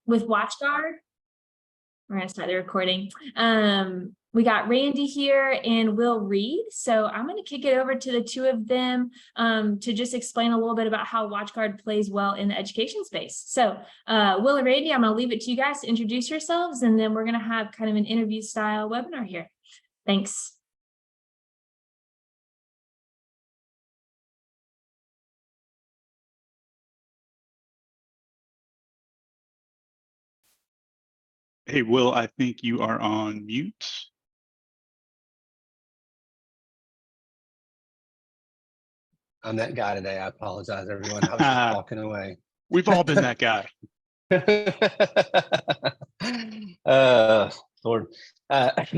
with Watchguard. We're going to start the recording. We got Randy here and Reid. So I'm going to kick it over to the two of them to just explain a little bit about how Watchguard plays well in the education space. So Will and Randy, I'm going to leave it to you guys to introduce yourselves, and then we're going to have kind of an interview style webinar here. Thanks. Hey, Will, I think you are on mute. I'm that guy today. I apologize, everyone. I was just walking away. We've all been that guy. Lord.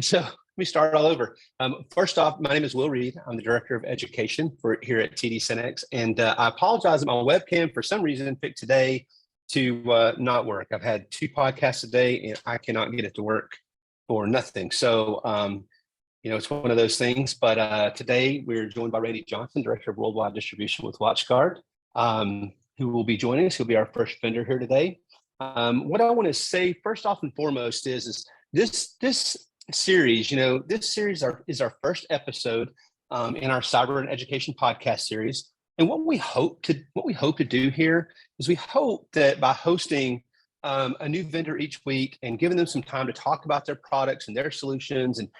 So let me start all over. First off, my name is Reid. I'm the Director of Education here at TD SYNNEX. And I apologize that my webcam, for some reason, picked today to not work. I've had 2 podcasts a day and I cannot get it to work for nothing. So, it's one of those things. But today we're joined by Reid Johnson, Director of Worldwide Distribution with Watchguard, who will be joining us. He'll be our first vendor here today. What I want to say first off and foremost is this series, this series is our first episode in our Cyber and Education podcast series. And what we hope to do here is we hope that by hosting a new vendor each week and giving them some time to talk about their products and their solutions and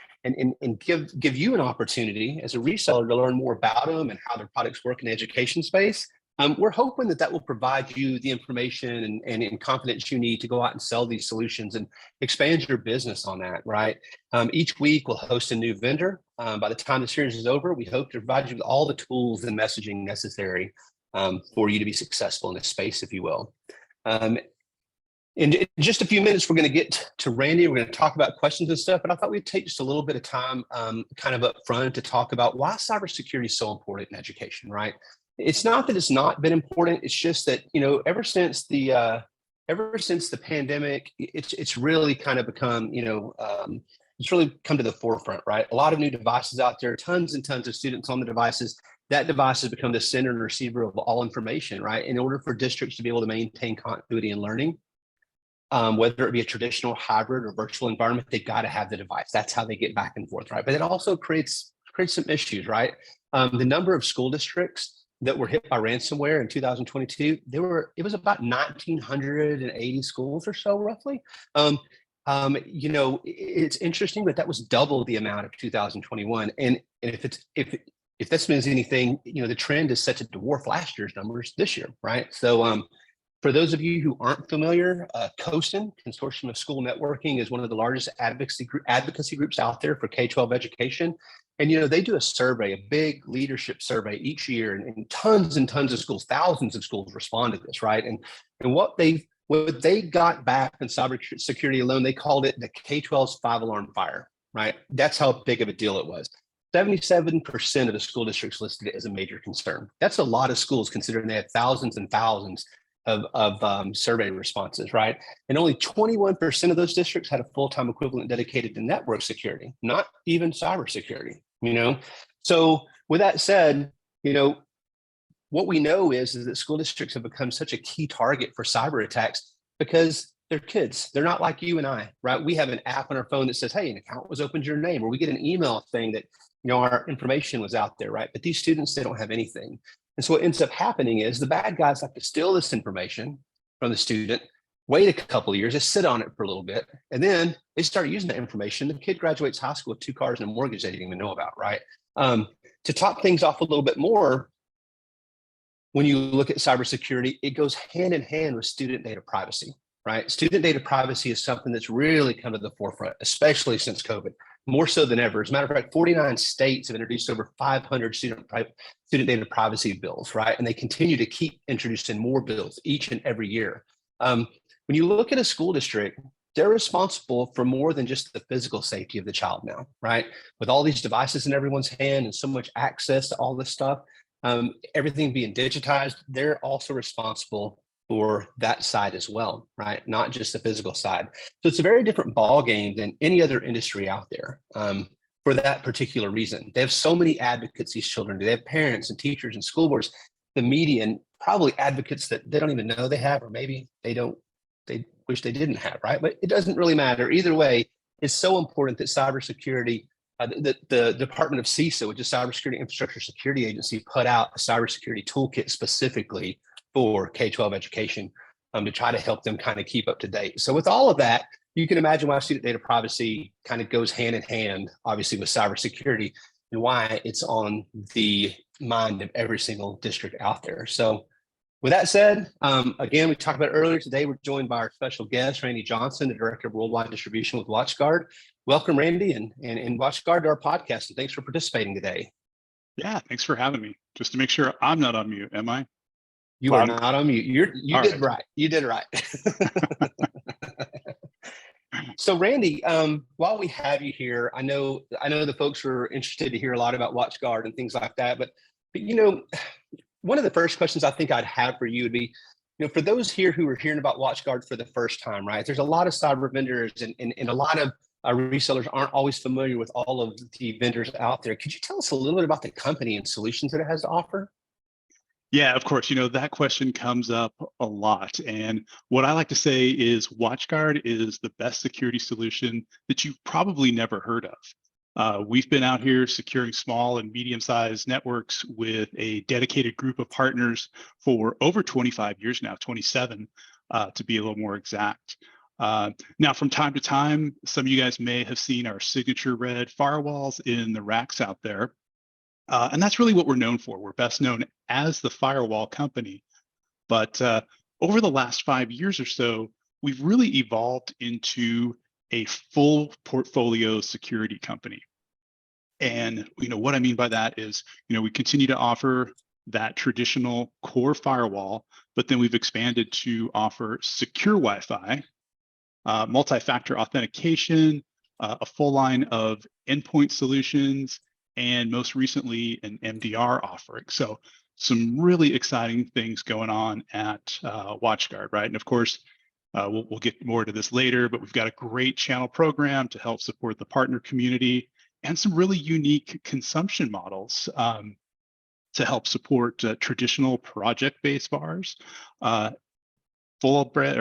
give you an opportunity as a reseller to learn more about them and how their products work in the education space. We're hoping that will provide you the information and confidence you need to go out and sell these solutions and expand your business on that, right? Each week we'll host a new vendor. By the time the series is over, we hope to provide you with all the tools and messaging necessary for you to be successful in this space, if you will. In just a few minutes, we're going to get to Randy. We're going to talk about questions and stuff, but I thought we'd take just a little bit of time kind of up front to talk about why cybersecurity is so important in education, right? It's not that it's not been important. It's just that, ever since the pandemic, it's really kind of become, it's really come to the forefront, right? A lot of new devices out there, tons and tons of students on the devices. That device has become the center and receiver of all information, right? In order for districts to be able to maintain continuity and learning, whether it be a traditional, hybrid, or virtual environment, they've got to have the device. That's how they get back and forth, right? But it also creates some issues, right? The number of school districts that were hit by ransomware in 2022, it was about 1,980 schools or so, roughly. It's interesting, but that was double the amount of 2021. And if this means anything, the trend is set to dwarf last year's numbers this year, right? So for those of you who aren't familiar, COSIN, Consortium of School Networking, is one of the largest advocacy groups out there for K-12 education. And, they do a survey, a big leadership survey each year, and tons and tons of schools, thousands of schools respond to this, right? And what they got back in cybersecurity alone, they called it the K-12's 5-alarm fire, right? That's how big of a deal it was. 77% of the school districts listed it as a major concern. That's a lot of schools, considering they have thousands and thousands of survey responses, right? And only 21% of those districts had a full-time equivalent dedicated to network security, not even cybersecurity, So with that said, what we know is that school districts have become such a key target for cyber attacks because they're kids. They're not like you and I, right? We have an app on our phone that says, hey, an account was opened your name, or we get an email saying that, our information was out there, right? But these students, they don't have anything. And so what ends up happening is the bad guys like to steal this information from the student, wait a couple of years, just sit on it for a little bit, and then they start using that information. The kid graduates high school with 2 cars and a mortgage they didn't even know about, right? To top things off a little bit more, when you look at cybersecurity, it goes hand in hand with student data privacy, right? Student data privacy is something that's really come to the forefront, especially since COVID, more so than ever. As a matter of fact, 49 states have introduced over 500 student data privacy bills, right? And they continue to keep introducing more bills each and every year. When you look at a school district, they're responsible for more than just the physical safety of the child now, right? With all these devices in everyone's hand and so much access to all this stuff, everything being digitized, they're also responsible for that side as well, right? Not just the physical side. So it's a very different ball game than any other industry out there for that particular reason. They have so many advocates, these children do. They have parents and teachers and school boards, the media, and probably advocates that they don't even know they have, or maybe they wish they didn't have, right? But it doesn't really matter. Either way, it's so important that cybersecurity, the Department of CISA, which is Cybersecurity Infrastructure Security Agency, put out a cybersecurity toolkit specifically for K-12 education to try to help them kind of keep up to date. So with all of that, you can imagine why student data privacy kind of goes hand in hand, obviously, with cybersecurity, and why it's on the mind of every single district out there. So with that said, again, we talked about earlier today, we're joined by our special guest, Randy Johnson, the Director of Worldwide Distribution with Watchguard. Welcome, Randy, and Watchguard to our podcast, and thanks for participating today. Yeah, thanks for having me. Just to make sure I'm not on mute, am I? You are not on mute. You did right. You did right. So Randy, while we have you here, I know the folks are interested to hear a lot about Watchguard and things like that, but you know, one of the first questions I think I'd have for you would be, you know, for those here who are hearing about Watchguard for the first time, right? There's a lot of cyber vendors and a lot of resellers aren't always familiar with all of the vendors out there. Could you tell us a little bit about the company and solutions that it has to offer? Yeah, of course. You know, that question comes up a lot. And what I like to say is Watchguard is the best security solution that you've probably never heard of. We've been out here securing small and medium-sized networks with a dedicated group of partners for over 25 years now, 27 to be a little more exact. Now, from time to time, some of you guys may have seen our signature red firewalls in the racks out there. And that's really what we're known for. We're best known as the firewall company. But over the last 5 years or so, we've really evolved into a full portfolio security company. And you know what I mean by that is, you know, we continue to offer that traditional core firewall, but then we've expanded to offer secure Wi-Fi, multi-factor authentication, a full line of endpoint solutions, and most recently an MDR offering. So some really exciting things going on at Watchguard, right? And of course, we'll get more to this later, but we've got a great channel program to help support the partner community and some really unique consumption models to help support traditional project-based VARs, full-blown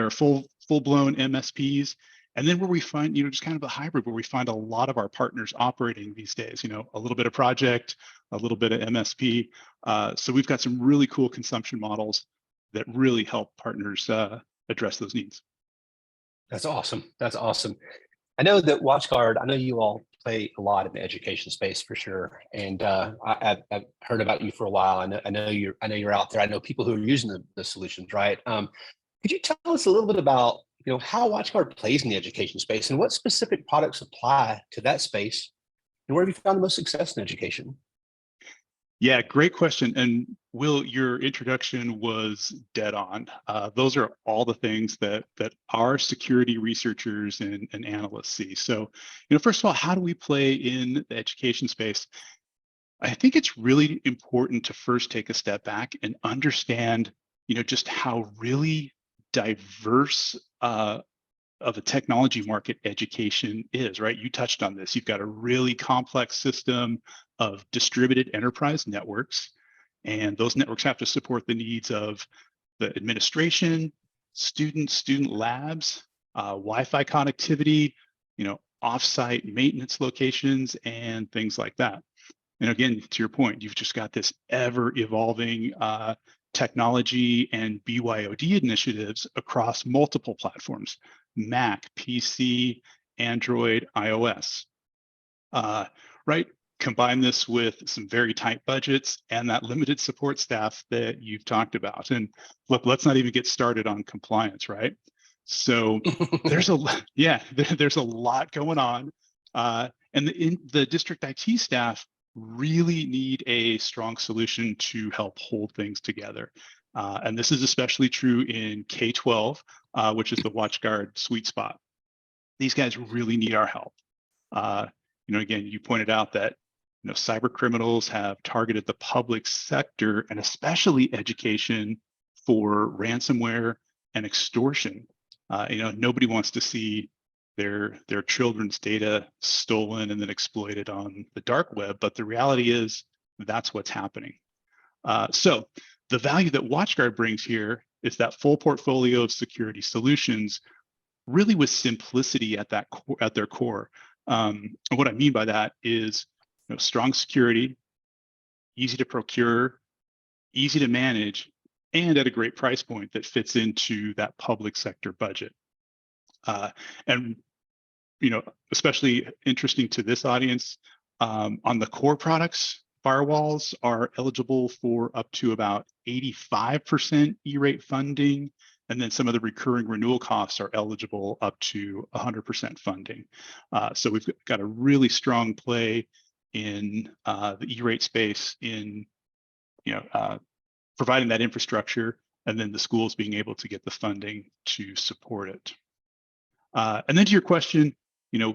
MSPs, and then where we find, you know, just kind of a hybrid where we find a lot of our partners operating these days, you know, a little bit of project, a little bit of MSP. So we've got some really cool consumption models that really help partners address those needs. That's awesome. That's awesome. I know that Watchguard, I know you all play a lot in the education space for sure. And I've heard about you for a while. I know you're out there. I know people who are using the solutions, right? Could you tell us a little bit about, you know, how Watchguard plays in the education space and what specific products apply to that space, and where have you found the most success in education? Yeah, great question. And Will, your introduction was dead on. Those are all the things that our security researchers and analysts see. So, you know, first of all, how do we play in the education space? I think it's really important to first take a step back and understand, you know, just how really diverse of a technology market education is, right? You touched on this. You've got a really complex system of distributed enterprise networks, and those networks have to support the needs of the administration, student labs, Wi-Fi connectivity, you know, offsite maintenance locations, and things like that. And again, to your point, you've just got this ever evolving technology and BYOD initiatives across multiple platforms: Mac, PC, Android, iOS. Right? Combine this with some very tight budgets and that limited support staff that you've talked about. And look, let's not even get started on compliance, right? So there's a lot going on. And the district IT staff really need a strong solution to help hold things together. And this is especially true in K-12, which is the Watchguard sweet spot. These guys really need our help. You know, again, you pointed out that, you know, cyber criminals have targeted the public sector and especially education for ransomware and extortion. You know, nobody wants to see their children's data stolen and then exploited on the dark web, but the reality is that's what's happening. So the value that Watchguard brings here is that full portfolio of security solutions really with simplicity at their core. And what I mean by that is, strong security, easy to procure, easy to manage, and at a great price point that fits into that public sector budget. And especially interesting to this audience, on the core products, firewalls are eligible for up to about 85% E-rate funding, and then some of the recurring renewal costs are eligible up to 100% funding. So we've got a really strong play in the E-rate space in providing that infrastructure, and then the schools being able to get the funding to support it. And then to your question,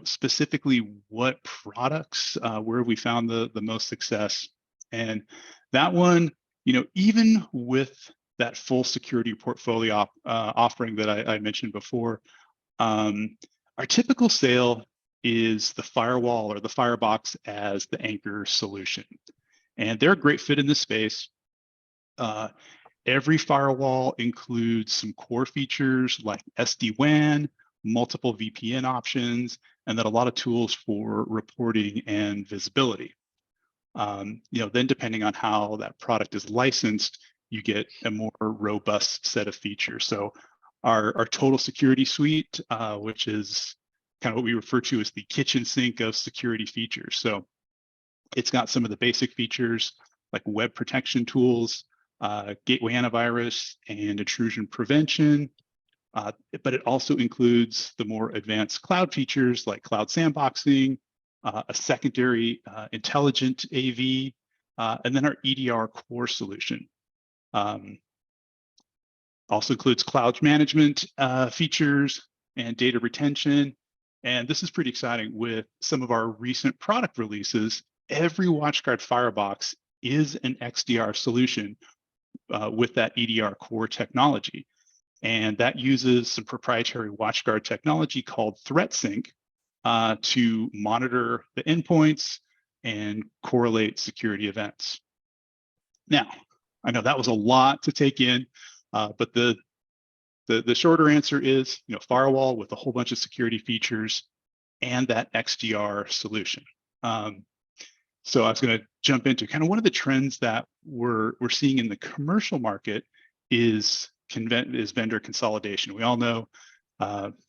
specifically what products, where have we found the most success? And that one, even with that full security portfolio offering that I mentioned before, our typical sale is the firewall or the firebox as the anchor solution. And they're a great fit in this space. Every firewall includes some core features like SD-WAN, multiple VPN options, and then a lot of tools for reporting and visibility. Then depending on how that product is licensed, you get a more robust set of features. So our total security suite, which is kind of what we refer to as the kitchen sink of security features. So it's got some of the basic features like web protection tools, gateway antivirus, and intrusion prevention. But it also includes the more advanced cloud features like cloud sandboxing, a secondary intelligent AV, and then our EDR core solution. Also includes cloud management features and data retention. And this is pretty exciting. With some of our recent product releases, every WatchGuard firebox is an XDR solution with that EDR core technology. And that uses some proprietary WatchGuard technology called ThreatSync to monitor the endpoints and correlate security events. Now, I know that was a lot to take in, but the shorter answer is, firewall with a whole bunch of security features and that XDR solution. So I was going to jump into kind of one of the trends that we're seeing in the commercial market is vendor consolidation. We all know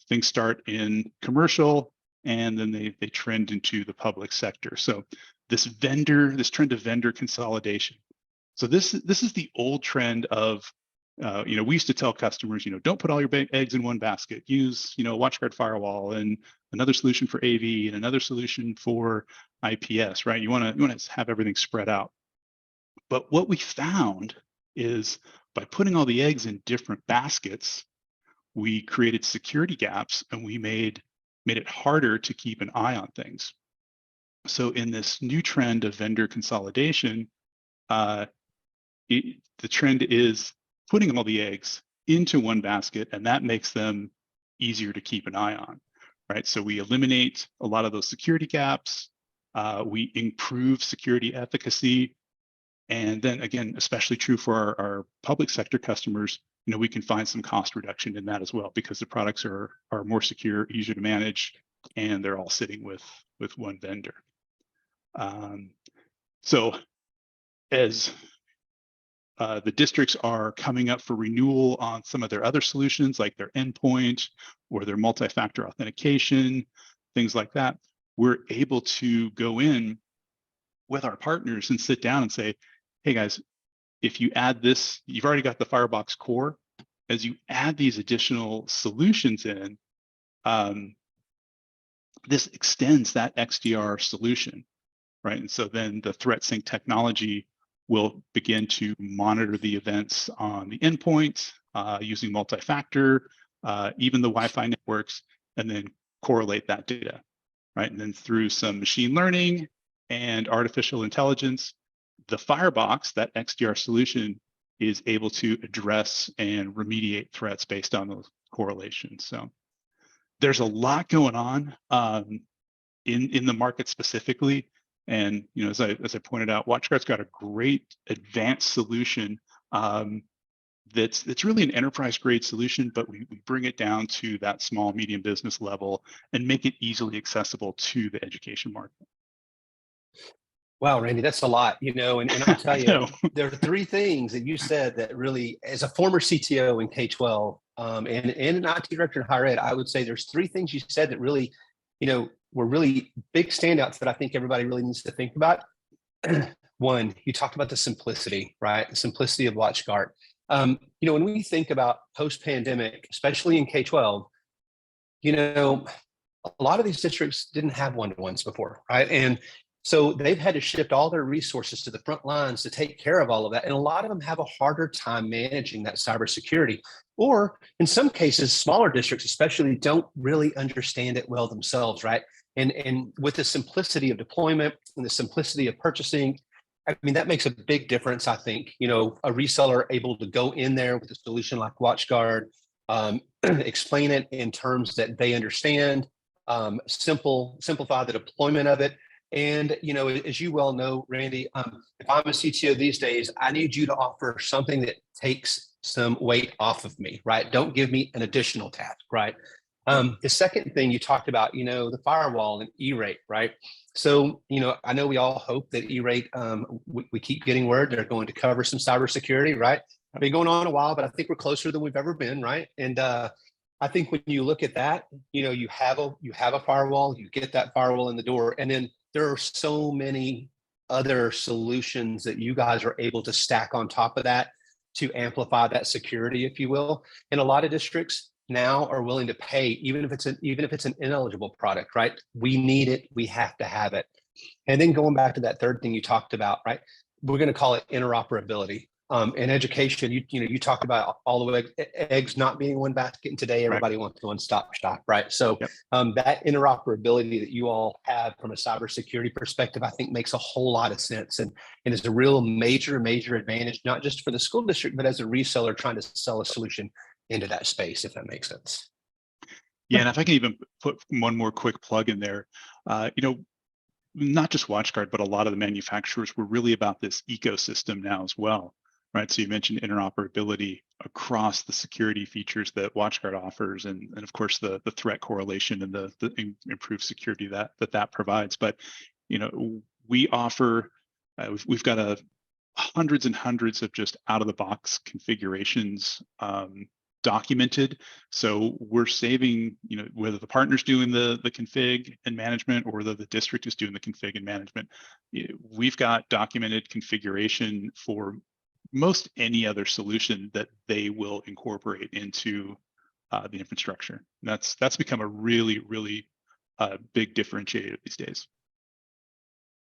things start in commercial and then they trend into the public sector. So this trend of vendor consolidation. So this is the old trend of, we used to tell customers, don't put all your eggs in one basket. Use, WatchGuard firewall and another solution for AV and another solution for IPS, right? You want to have everything spread out. But what we found is by putting all the eggs in different baskets, we created security gaps and we made it harder to keep an eye on things. So in this new trend of vendor consolidation, the trend is putting all the eggs into one basket, and that makes them easier to keep an eye on, right? So we eliminate a lot of those security gaps, we improve security efficacy, and then again, especially true for our public sector customers, we can find some cost reduction in that as well because the products are more secure, easier to manage, and they're all sitting with one vendor. So as the districts are coming up for renewal on some of their other solutions, like their endpoint or their multi-factor authentication, things like that, we're able to go in with our partners and sit down and say, hey guys, if you add this, you've already got the Firebox core. As you add these additional solutions in, this extends that XDR solution, right? And so then the ThreatSync technology will begin to monitor the events on the endpoint using multi-factor, even the Wi-Fi networks, and then correlate that data, right? And then through some machine learning and artificial intelligence, the Firebox, that XDR solution, is able to address and remediate threats based on those correlations. So there's a lot going on in the market specifically. And as I pointed out, WatchGuard's got a great advanced solution that's really an enterprise grade solution, but we bring it down to that small, medium business level and make it easily accessible to the education market. Wow, Randy, that's a lot, and I'll tell I you, know. there are three things that you said that really, as a former CTO in K-12 and an IT director in higher ed, I would say there's three things you said that really, were really big standouts that I think everybody really needs to think about. One, you talked about the simplicity, right? The simplicity of Watchguard. When we think about post-pandemic, especially in K-12, a lot of these districts didn't have one-to-ones before, right? And so they've had to shift all their resources to the front lines to take care of all of that. And a lot of them have a harder time managing that cybersecurity. Or in some cases, smaller districts especially don't really understand it well themselves, right? And with the simplicity of deployment and the simplicity of purchasing, I mean, that makes a big difference, I think. A reseller able to go in there with a solution like Watchguard, explain it in terms that they understand, simplify the deployment of it. And, as you well know, Randy, if I'm a CTO these days, I need you to offer something that takes some weight off of me, right? Don't give me an additional task, right? The second thing you talked about, the firewall and E-rate, right? So, I know we all hope that E-rate, we keep getting word they're going to cover some cybersecurity, right? I've been going on a while, but I think we're closer than we've ever been, right? And I think when you look at that, you have a firewall, you get that firewall in the door, and then there are so many other solutions that you guys are able to stack on top of that to amplify that security, if you will. And a lot of districts now are willing to pay, even if it's an ineligible product, right? We need it, we have to have it. And then going back to that third thing you talked about, right? We're going to call it interoperability. In education, you talked about all the way eggs not being one basket, and today everybody wants a one-stop shop, right? So that interoperability that you all have from a cybersecurity perspective, I think makes a whole lot of sense, and is a real major advantage, not just for the school district, but as a reseller trying to sell a solution into that space, if that makes sense. Yeah, and if I can even put one more quick plug in there, not just Watchguard, but a lot of the manufacturers were really about this ecosystem now as well. Right, so you mentioned interoperability across the security features that Watchguard offers, and of course the threat correlation and the improved security that provides. But we offer, we've got hundreds and hundreds of just out of the box configurations documented. So we're saving, whether the partner's doing the config and management or whether the district is doing the config and management, we've got documented configuration for most any other solution that they will incorporate into the infrastructure. That's become a really big differentiator these days.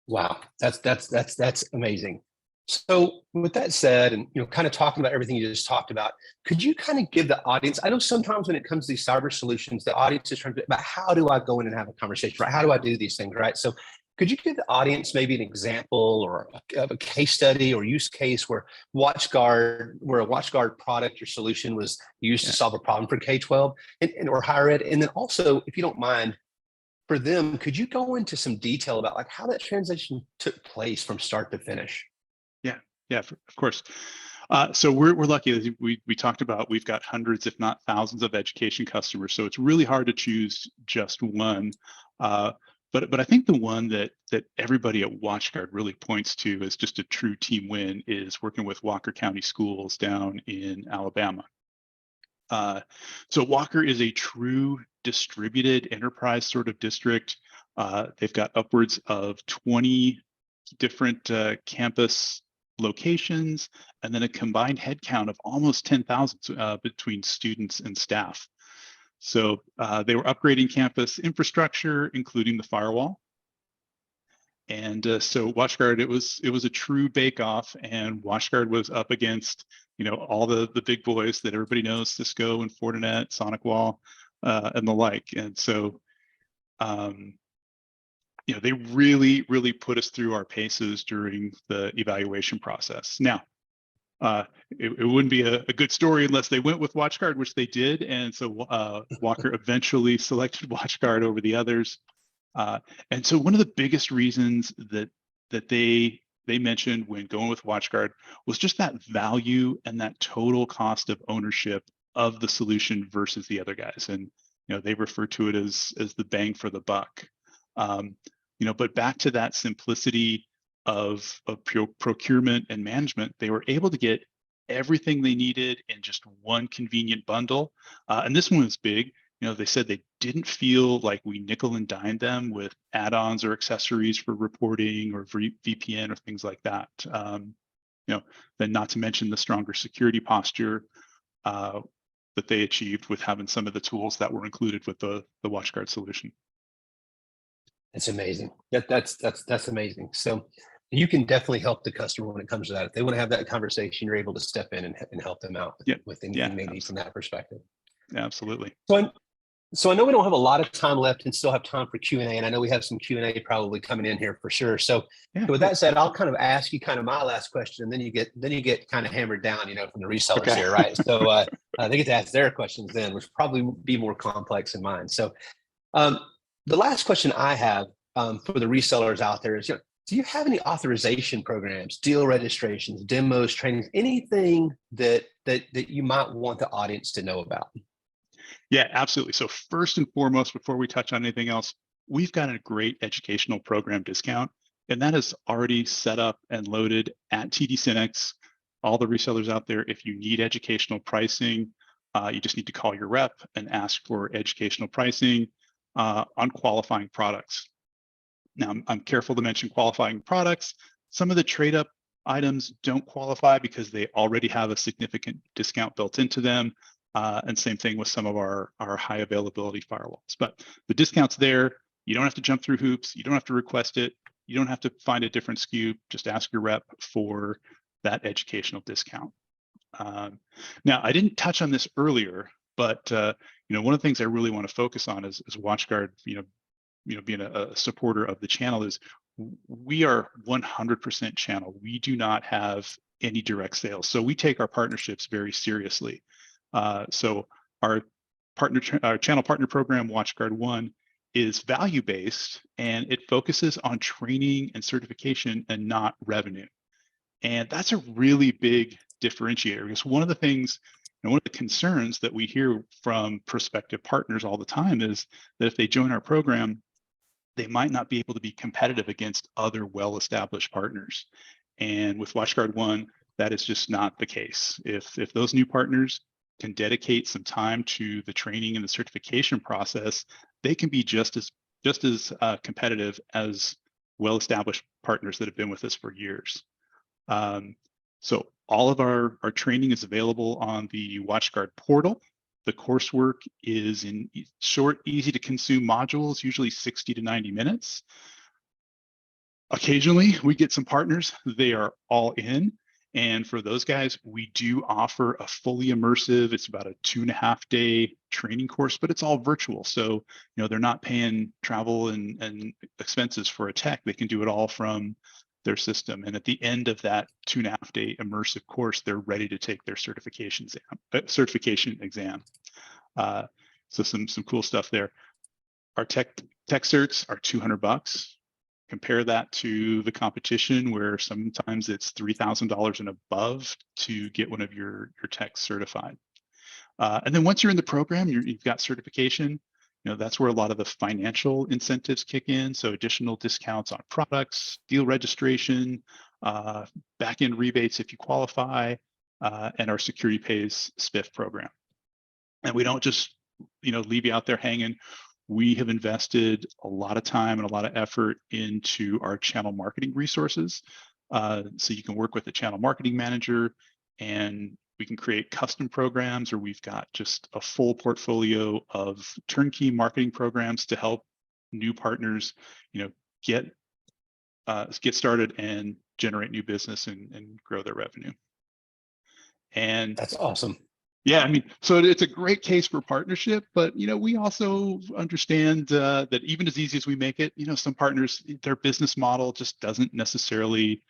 Wow, that's amazing. So with that said, and kind of talking about everything you just talked about, could you kind of give the audience? I know sometimes when it comes to these cyber solutions, the audience is trying to about how do I go in and have a conversation, right? How do I do these things, right? So could you give the audience maybe an example or a case study or use case where a Watchguard product or solution was used to solve a problem for K-12 or higher ed? And then also, if you don't mind, for them, could you go into some detail about like how that transition took place from start to finish? Yeah, of course. So we're lucky. We talked about we've got hundreds, if not thousands, of education customers. So it's really hard to choose just one. But I think the one that everybody at Watchguard really points to as just a true team win is working with Walker County Schools down in Alabama. So Walker is a true distributed enterprise sort of district. They've got upwards of 20 different campus locations, and then a combined headcount of almost 10,000 between students and staff. So they were upgrading campus infrastructure, including the firewall. And so Watchguard, it was a true bake-off, and Watchguard was up against all the big boys that everybody knows, Cisco and Fortinet, SonicWall, and the like. And so they really put us through our paces during the evaluation process. Now, it wouldn't be a good story unless they went with Watchguard, which they did. And so Walker eventually selected Watchguard over the others. And so one of the biggest reasons that they they mentioned when going with Watchguard was just that value and that total cost of ownership of the solution versus the other guys. And they refer to it as the bang for the buck. But back to that simplicity of procurement and management, they were able to get everything they needed in just one convenient bundle. And this one was big. They said they didn't feel like we nickel and dime them with add-ons or accessories for reporting or VPN or things like that. Then not to mention the stronger security posture that they achieved with having some of the tools that were included with the Watchguard solution. It's amazing. That's amazing. So you can definitely help the customer when it comes to that. If they want to have that conversation, you're able to step in and help them out with anything they need from that perspective. Absolutely. So I know we don't have a lot of time left and still have time for Q&A, and I know we have some Q&A probably coming in here for sure. So with that said, I'll kind of ask you kind of my last question, and then you get kind of hammered down, from the resellers here, right? So they get to ask their questions then, which probably be more complex than mine. So the last question I have for the resellers out there is, do you have any authorization programs, deal registrations, demos, trainings, anything that you might want the audience to know about? Yeah, absolutely. So first and foremost, before we touch on anything else, we've got a great educational program discount, and that is already set up and loaded at TD SYNNEX. All the resellers out there, if you need educational pricing, you just need to call your rep and ask for educational pricing on qualifying products. Now, I'm careful to mention qualifying products. Some of the trade-up items don't qualify because they already have a significant discount built into them. And same thing with some of our high availability firewalls. But the discount's there. You don't have to jump through hoops. You don't have to request it. You don't have to find a different SKU. Just ask your rep for that educational discount. Now, I didn't touch on this earlier, but one of the things I really want to focus on is Watchguard, being a supporter of the channel, is we are 100% channel. We do not have any direct sales. So we take our partnerships very seriously. So our channel partner program, Watchguard One, is value-based, and it focuses on training and certification and not revenue. And that's a really big differentiator, because one of the things and one of the concerns that we hear from prospective partners all the time is that if they join our program, they might not be able to be competitive against other well-established partners. And with Watchguard One, that is just not the case. If those new partners can dedicate some time to the training and the certification process, they can be just as competitive as well-established partners that have been with us for years. So all of our training is available on the Watchguard portal. The coursework is in short, easy to consume modules, usually 60 to 90 minutes. Occasionally, we get some partners, they are all in. And for those guys, we do offer a fully immersive, it's about a 2.5-day training course, but it's all virtual. So, they're not paying travel and expenses for a tech. They can do it all from their system. And at the end of that 2.5-day immersive course, they're ready to take their certification exam. So some cool stuff there. Our tech certs are $200. Compare that to the competition, where sometimes it's $3,000 and above to get one of your techs certified. And then once you're in the program, you've got certification. That's where a lot of the financial incentives kick in. So additional discounts on products, deal registration, back-end rebates if you qualify, and our security pays spiff program. And we don't just leave you out there hanging. We have invested a lot of time and a lot of effort into our channel marketing resources. So you can work with the channel marketing manager, and we can create custom programs, or we've got just a full portfolio of turnkey marketing programs to help new partners, get started and generate new business and grow their revenue. And that's awesome. Yeah, so it's a great case for partnership, but we also understand that even as easy as we make it, some partners, their business model just doesn't necessarily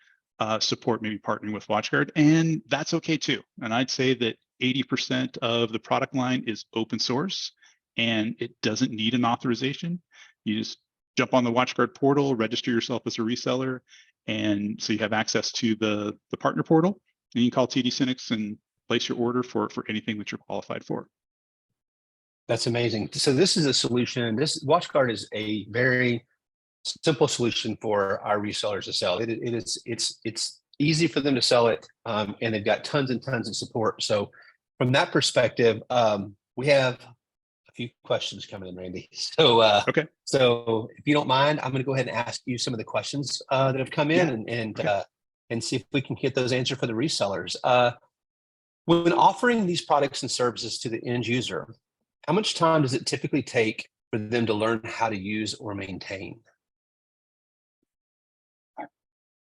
support maybe partnering with Watchguard, and that's okay too. And I'd say that 80% of the product line is open source, and it doesn't need an authorization. You just jump on the Watchguard portal, register yourself as a reseller, And so you have access to the partner portal, and you can call TD SYNNEX and place your order for anything that you're qualified for. That's amazing. So this is a solution. This Watchguard is a very simple solution for our resellers to sell. It's easy for them to sell it, and they've got tons and tons of support. So from that perspective, we have a few questions coming in, Randy. So Okay. So if you don't mind, I'm going to go ahead and ask you some of the questions that have come in, and see if we can get those answered for the resellers. When offering these products and services to the end user, how much time does it typically take for them to learn how to use or maintain?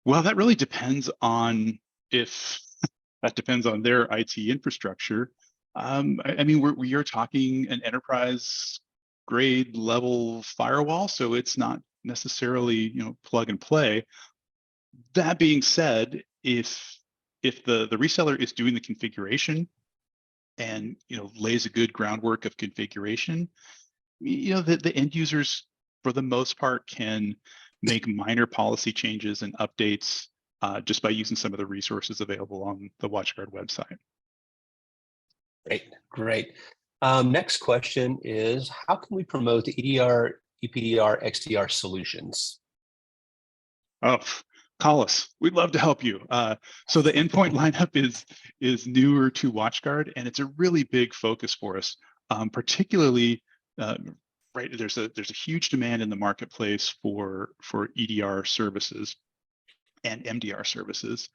Well, that really depends on that depends on their IT infrastructure. I mean, we are talking an enterprise grade level firewall, so it's not necessarily, plug and play. That being said, if the reseller is doing the configuration and lays a good groundwork of configuration, the end users for the most part can make minor policy changes and updates just by using some of the resources available on the Watchguard website. Great. Next question is, how can we promote the EDR, EPDR, XDR solutions? Oh, call us. We'd love to help you. So the endpoint lineup is newer to Watchguard, and it's a really big focus for us, particularly right. There's a huge demand in the marketplace for EDR services and MDR services.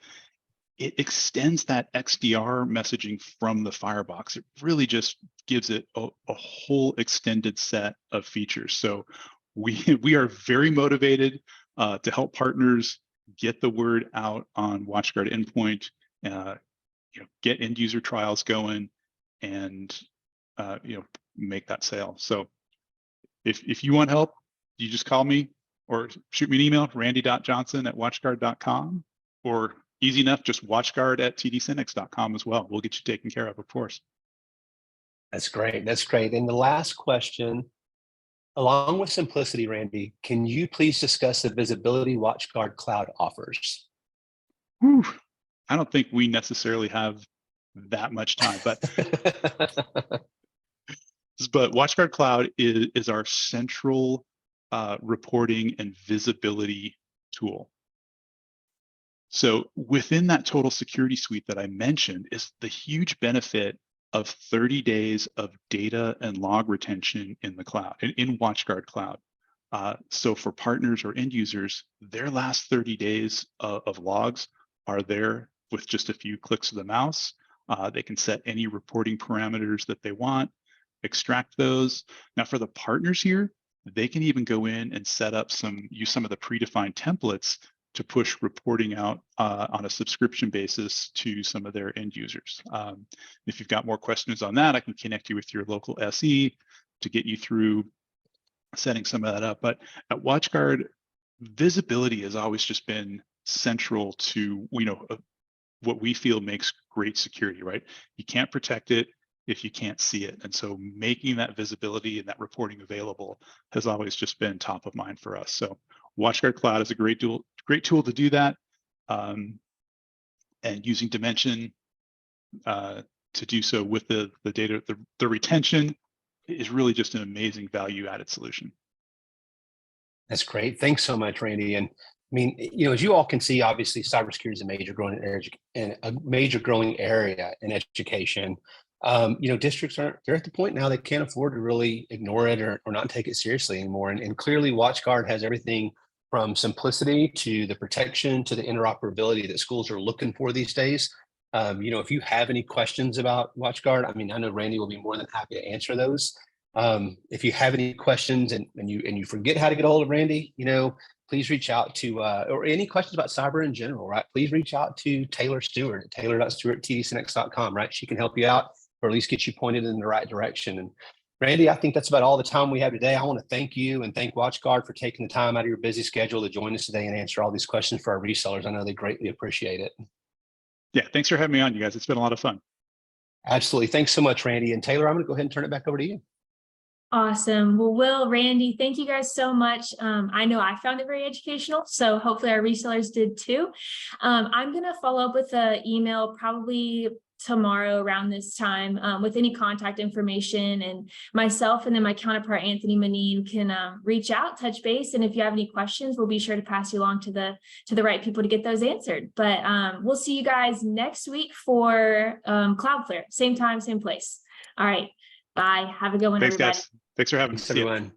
It extends that XDR messaging from the firebox. It really just gives it a whole extended set of features. So we are very motivated to help partners get the word out on Watchguard Endpoint, get end user trials going, and make that sale. So if you want help, you just call me or shoot me an email, randy.johnson@watchguard.com, or easy enough, just watchguard@tdsynnex.com as well. We'll get you taken care of course. That's great. That's great. And the last question, along with simplicity, Randy, can you please discuss the visibility Watchguard Cloud offers? Whew. I don't think we necessarily have that much time, but Watchguard Cloud is our central reporting and visibility tool. So within that total security suite that I mentioned is the huge benefit of 30 days of data and log retention in the cloud, in Watchguard Cloud. So for partners or end users, their last 30 days of logs are there with just a few clicks of the mouse. They can set any reporting parameters that they want, extract those. Now for the partners here, they can even go in and use some of the predefined templates to push reporting out on a subscription basis to some of their end users. If you've got more questions on that, I can connect you with your local SE to get you through setting some of that up. But at Watchguard, visibility has always just been central to what we feel makes great security, right? You can't protect it if you can't see it. And so making that visibility and that reporting available has always just been top of mind for us. So Watchguard Cloud is a great tool to do that. And using Dimension to do so with the data, the retention is really just an amazing value added solution. That's great. Thanks so much, Randy. And I mean, as you all can see, obviously cybersecurity is a major growing area in education. Districts they're at the point now they can't afford to really ignore it or not take it seriously anymore. And clearly Watchguard has everything from simplicity to the protection to the interoperability that schools are looking for these days. If you have any questions about Watchguard, I mean, I know Randy will be more than happy to answer those. If you have any questions and you forget how to get a hold of Randy, please reach out to, or any questions about cyber in general, right? Please reach out to Taylor Stewart at taylor.stewart@tdsynnex.com, right? She can help you out or at least get you pointed in the right direction. And Randy, I think that's about all the time we have today. I want to thank you and thank Watchguard for taking the time out of your busy schedule to join us today and answer all these questions for our resellers. I know they greatly appreciate it. Yeah, thanks for having me on, you guys. It's been a lot of fun. Absolutely. Thanks so much, Randy. And Taylor, I'm going to go ahead and turn it back over to you. Awesome. Well, Will, Randy, thank you guys so much. I know I found it very educational, so hopefully our resellers did too. I'm going to follow up with an email probably tomorrow around this time with any contact information, and myself and then my counterpart Anthony Manine can reach out, touch base, and if you have any questions, we'll be sure to pass you along to the right people to get those answered. But we'll see you guys next week for Cloudflare, same time, same place. All right, bye. Have a good one, Thanks, everybody. guys. Thanks for having Thanks, us. See ya. everyone.